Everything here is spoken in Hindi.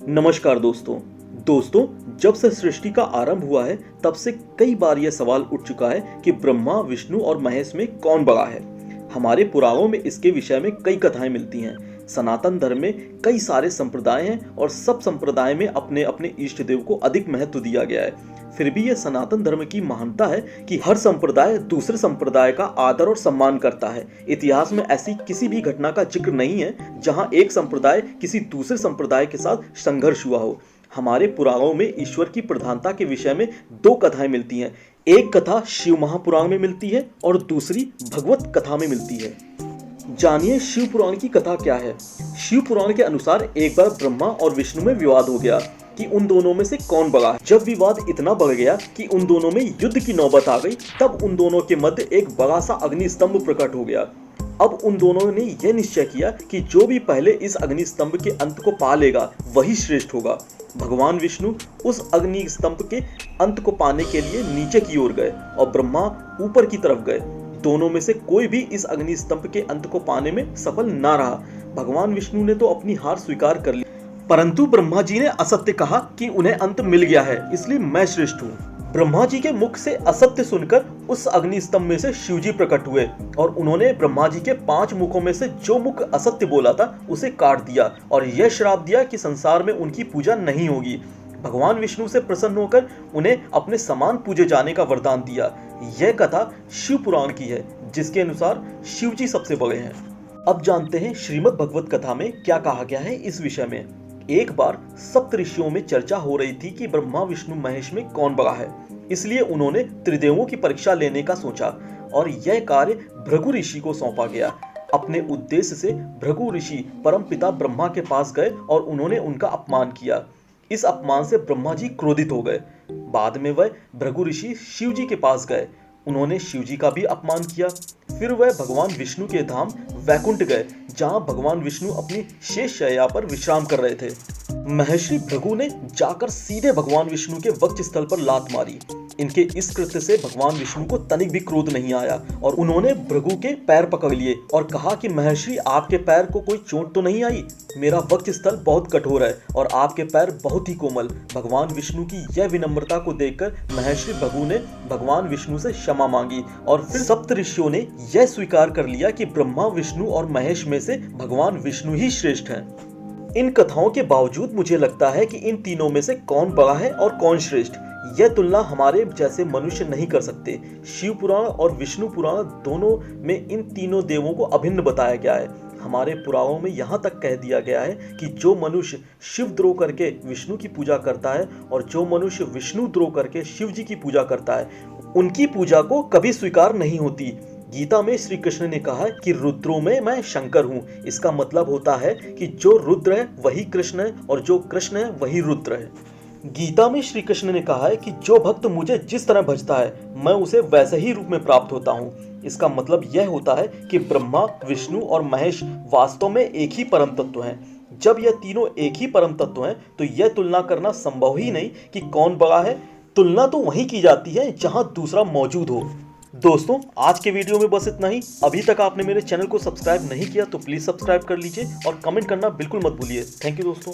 नमस्कार दोस्तों जब से सृष्टि का आरंभ हुआ है तब से कई बार यह सवाल उठ चुका है कि ब्रह्मा, विष्णु और महेश में कौन बड़ा है। हमारे पुराणों में इसके विषय में कई कथाएं मिलती हैं। सनातन धर्म में कई सारे संप्रदाय हैं और सब संप्रदाय में अपने अपने इष्ट देव को अधिक महत्व दिया गया है। फिर भी यह सनातन धर्म की महानता है कि हर संप्रदाय दूसरे संप्रदाय का आदर और सम्मान करता है। इतिहास में ऐसी किसी भी घटना का जिक्र नहीं है जहां एक संप्रदाय किसी दूसरे संप्रदाय के साथ संघर्ष हुआ हो। हमारे पुराणों में ईश्वर की प्रधानता के विषय में दो कथाएं मिलती हैं। एक कथा शिव महापुराण में मिलती है और दूसरी भगवत कथा में मिलती है। जानिए शिव पुराण की कथा क्या है। शिव पुराण के अनुसार एक बार ब्रह्मा और विष्णु में विवाद हो गया कि उन दोनों में से कौन बड़ा है। जब विवाद इतना बढ़ गया कि उन दोनों में युद्ध की नौबत आ गई, तब उन दोनों के मध्य एक बड़ा सा अग्नि स्तंभ प्रकट हो गया। अब उन दोनों ने यह निश्चय किया कि जो भी पहले इस अग्नि स्तंभ के अंत को पा लेगा वही श्रेष्ठ होगा। भगवान विष्णु उस अग्नि स्तंभ के अंत को पाने के लिए नीचे की ओर गए और ब्रह्मा ऊपर की तरफ गए। दोनों में से कोई भी इस अग्नि स्तंभ के अंत को पाने में सफल ना रहा। भगवान विष्णु ने तो अपनी हार स्वीकार कर ली, परंतु ब्रह्मा जी ने असत्य कहा कि उन्हें अंत मिल गया है, इसलिए मैं श्रेष्ठ हूँ। ब्रह्मा जी के मुख से असत्य सुनकर उस अग्नि स्तंभ में से शिव जी प्रकट हुए और उन्होंने ब्रह्मा जी के 5 मुखों में से जो मुख असत्य बोला था उसे काट दिया और यह श्राप दिया कि संसार में उनकी पूजा नहीं होगी। भगवान विष्णु से प्रसन्न होकर उन्हें अपने समान पूजे जाने का वरदान दिया। यह कथा शिव पुराण की है, जिसके अनुसार शिव जी सबसे बड़े हैं। अब जानते हैं श्रीमद् भगवत कथा में क्या कहा गया है इस विषय में। एक बार सप्त ऋषियों में चर्चा हो रही थी कि ब्रह्मा, विष्णु, महेश में कौन बड़ा है। इसलिए उन्होंने त्रिदेवों की परीक्षा लेने का सोचा और यह कार्य भृगु ऋषि को सौंपा गया। अपने उद्देश्य से भृगु ऋषि परम पिता ब्रह्मा के पास गए और उन्होंने उनका अपमान किया। इस अपमान से ब्रह्मा जी क्रोधित हो गए। बाद में वह भृगु ऋषि शिव जी के पास गए। उन्होंने शिव जी का भी अपमान किया। फिर वह भगवान विष्णु के धाम वैकुंठ गए, जहां भगवान विष्णु अपनी शेष शैया पर विश्राम कर रहे थे। महर्षि भृगु ने जाकर सीधे भगवान विष्णु के वक्ष स्थल पर लात मारी। इनके इस कृत्य से भगवान विष्णु को तनिक भी क्रोध नहीं आया और उन्होंने भृगु के पैर पकड़ लिए और कहा कि महर्षि, आपके पैर को कोई चोट तो नहीं आई? मेरा वक्ष स्थल बहुत कठोर है और आपके पैर बहुत ही कोमल। भगवान विष्णु की यह विनम्रता को देखकर महर्षि भृगु ने भगवान विष्णु से क्षमा मांगी और फिर सप्त ऋषियों ने यह स्वीकार कर लिया कि ब्रह्मा, विष्णु और महेश में से भगवान विष्णु ही श्रेष्ठ हैं। इन कथाओं के बावजूद मुझे लगता है कि इन तीनों में से कौन बड़ा है और कौन श्रेष्ठ, यह तुलना हमारे जैसे मनुष्य नहीं कर सकते। शिव पुराण और विष्णु पुराण दोनों में इन तीनों देवों को अभिन्न बताया गया है। हमारे पुराणों में यहाँ तक कह दिया गया है कि जो मनुष्य शिव द्रोह करके विष्णु की पूजा करता है और जो मनुष्य विष्णु द्रोह करके शिव जी की पूजा करता है, उनकी पूजा को कभी स्वीकार नहीं होती। गीता में श्री कृष्ण ने कहा कि रुद्रों में मैं शंकर हूँ। इसका मतलब होता है कि जो रुद्र है वही कृष्ण है और जो कृष्ण है वही रुद्र है। गीता में श्री कृष्ण ने कहा है कि जो भक्त मुझे जिस तरह भजता है मैं उसे वैसे ही रूप में प्राप्त होता हूँ। इसका मतलब यह होता है कि ब्रह्मा, विष्णु और महेश वास्तव में एक ही परम तत्व हैं। जब यह तीनों एक ही परम तत्व हैं तो यह तुलना करना संभव ही नहीं कि कौन बड़ा है। तुलना तो वहीं की जाती है जहां दूसरा मौजूद हो। दोस्तों, आज के वीडियो में बस इतना ही। अभी तक आपने मेरे चैनल को सब्सक्राइब नहीं किया तो प्लीज सब्सक्राइब कर लीजिए और कमेंट करना बिल्कुल मत भूलिए। थैंक यू दोस्तों।